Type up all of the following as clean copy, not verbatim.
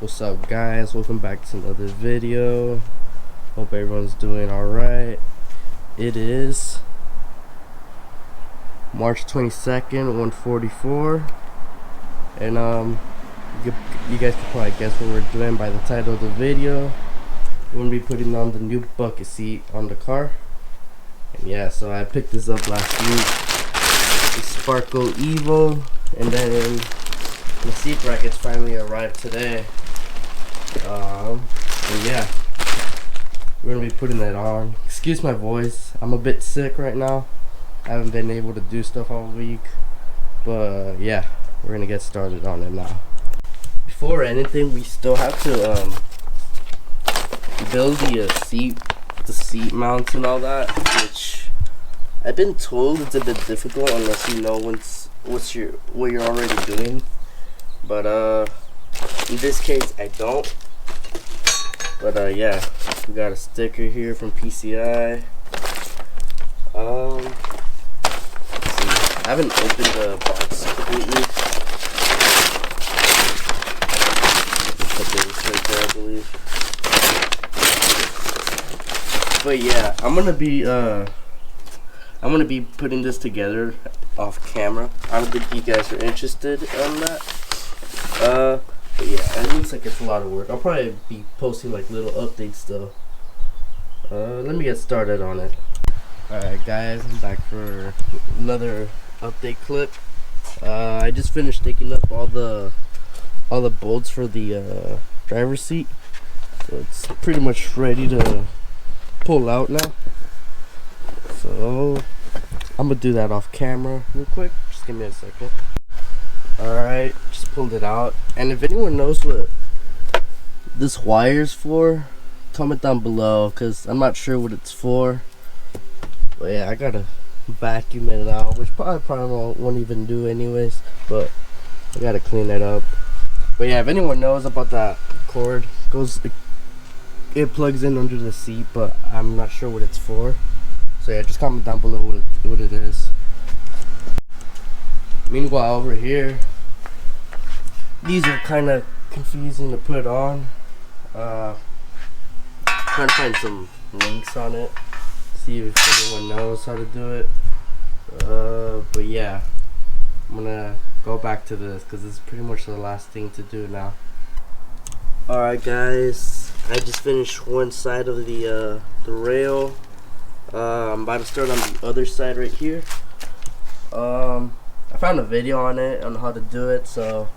What's up, guys? Welcome back to another video. Hope everyone's doing alright. It is March 22nd, 1:44, and you guys can probably guess what we're doing by the title of the video. We're gonna be putting on the new bucket seat on the car. And yeah, so I picked this up last week, the Sparkle Evo, and then the seat brackets finally arrived today. And yeah, we're gonna be putting that on. Excuse my voice, I'm a bit sick right now. I haven't been able to do stuff all week, but yeah, we're gonna get started on it now. Before anything, we still have to build the seat mounts and all that, which I've been told it's a bit difficult unless you know what you're already doing. But in this case, I don't. But yeah, we got a sticker here from PCI. Let's see. I haven't opened the box completely. Put this right there, I believe. But yeah, I'm gonna be putting this together off camera. I don't think you guys are interested in that. But yeah, it looks like it's a lot of work. I'll probably be posting like little updates though. Let me get started on it. Alright guys, I'm back for another update clip. I just finished taking up all the bolts for the driver's seat. So it's pretty much ready to pull out now. So I'm gonna do that off camera real quick. Just give me a second. Alright, just pulled it out. And if anyone knows what this wire's for, comment down below, because I'm not sure what it's for. But yeah, I gotta vacuum it out, which probably won't even do anyways, but I gotta clean it up. But yeah, if anyone knows about that cord, it plugs in under the seat, but I'm not sure what it's for. So yeah, just comment down below what it is. Meanwhile, over here, these are kind of confusing to put on. Trying to find some links on it, see if anyone knows how to do it. But yeah, I'm gonna go back to this because this is pretty much the last thing to do now. Alright guys, I just finished one side of the rail. I'm about to start on the other side right here. I found a video on it on how to do it, so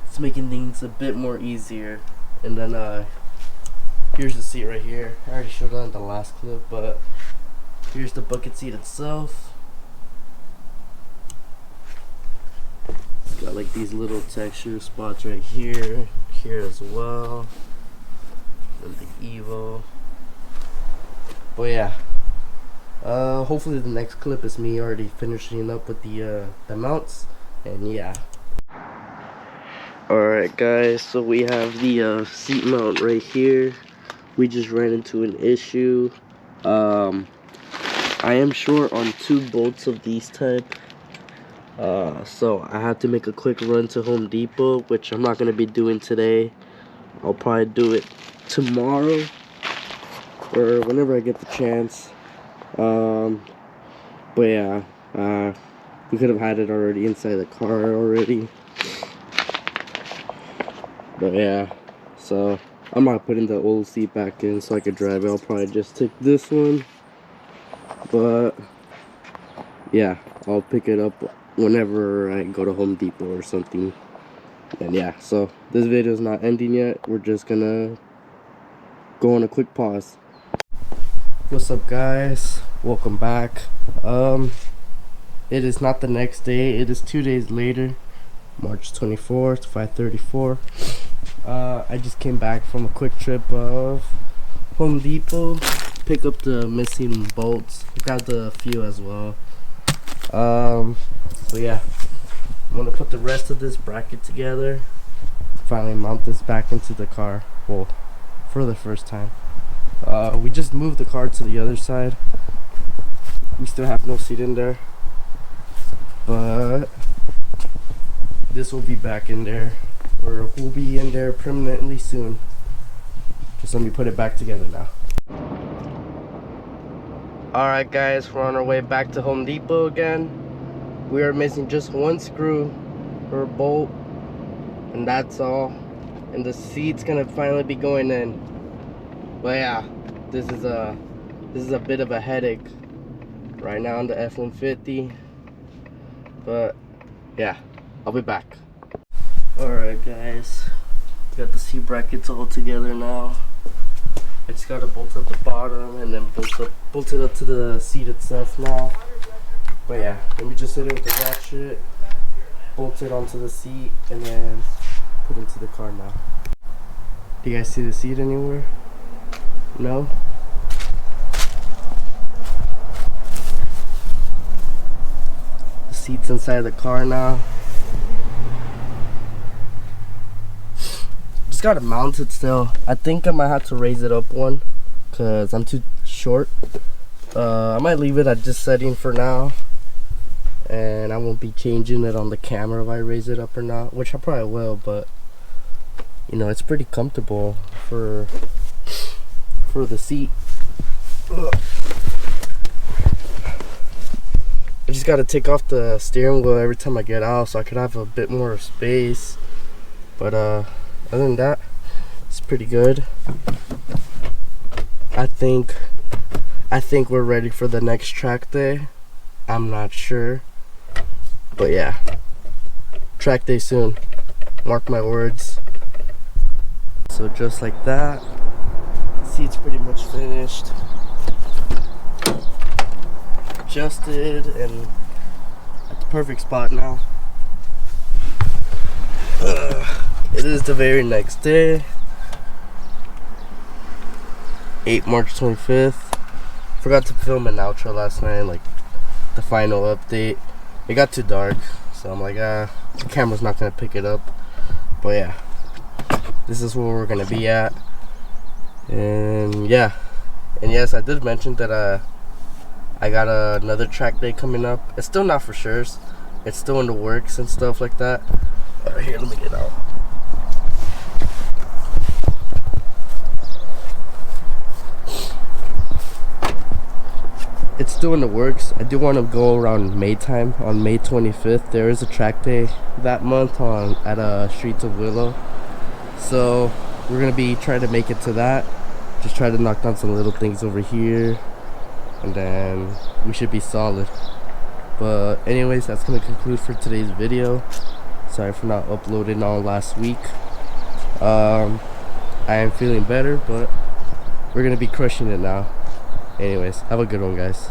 it's making things a bit more easier. And then here's the seat right here. I already showed it in the last clip, but here's the bucket seat itself. It's got like these little texture spots right here as well. And the Evo. But yeah. Hopefully the next clip is me already finishing up with the mounts, and yeah. Alright guys, so we have the seat mount right here. We just ran into an issue. I am short on 2 bolts of these type, so I have to make a quick run to Home Depot, which I'm not going to be doing today. I'll probably do it tomorrow or whenever I get the chance. But yeah, we could have had it already inside the car already. But yeah, so I'm not putting the old seat back in so I could drive it. I'll probably just take this one. But yeah, I'll pick it up whenever I go to Home Depot or something. And yeah, so this video is not ending yet. We're just gonna go on a quick pause. What's up guys, welcome back. It is not the next day, it is 2 days later, March 24th, 5:34. I just came back from a quick trip of Home Depot, pick up the missing bolts, grabbed a few as well. So yeah, I'm gonna put the rest of this bracket together, finally mount this back into the car, well, for the first time. We just moved the car to the other side. We still have no seat in there, but this will be back in there. We'll be in there permanently soon. Just let me put it back together now. Alright guys, we're on our way back to Home Depot again. We are missing just one screw or bolt, and that's all. And the seat's gonna finally be going in. But yeah, this is a bit of a headache right now on the F-150. But yeah, I'll be back. Alright guys, got the seat brackets all together now. I just gotta bolt up the bottom and then bolt it up to the seat itself now. But yeah, let me just hit it with the ratchet, bolt it onto the seat, and then put it into the car now. Do you guys see the seat anywhere? No? The seat's inside the car now. Just gotta mount it still. I think I might have to raise it up one because I'm too short. I might leave it at this setting for now, and I won't be changing it on the camera if I raise it up or not, which I probably will, but you know, it's pretty comfortable for the seat. Ugh. I just gotta take off the steering wheel every time I get out so I could have a bit more space, but other than that, it's pretty good. I think we're ready for the next track day. I'm not sure, but yeah, track day soon, mark my words. So just like that, seat's pretty much finished, adjusted, and at the perfect spot now. It is the very next day, March 25th. Forgot to film an outro last night, like the final update. It got too dark, so I'm like, the camera's not gonna pick it up. But yeah, this is where we're gonna be at. And yeah, and yes, I did mention that I got another track day coming up. It's still not for sure. It's still in the works and stuff like that. Here, let me get out. It's still in the works. I do want to go around May time. On May 25th, there is a track day that month at Streets of Willow. So we're gonna be trying to make it to that. Just try to knock down some little things over here, and then we should be solid. But anyways, that's gonna conclude for today's video. Sorry for not uploading all last week. I am feeling better, but we're gonna be crushing it now. Anyways, have a good one, guys.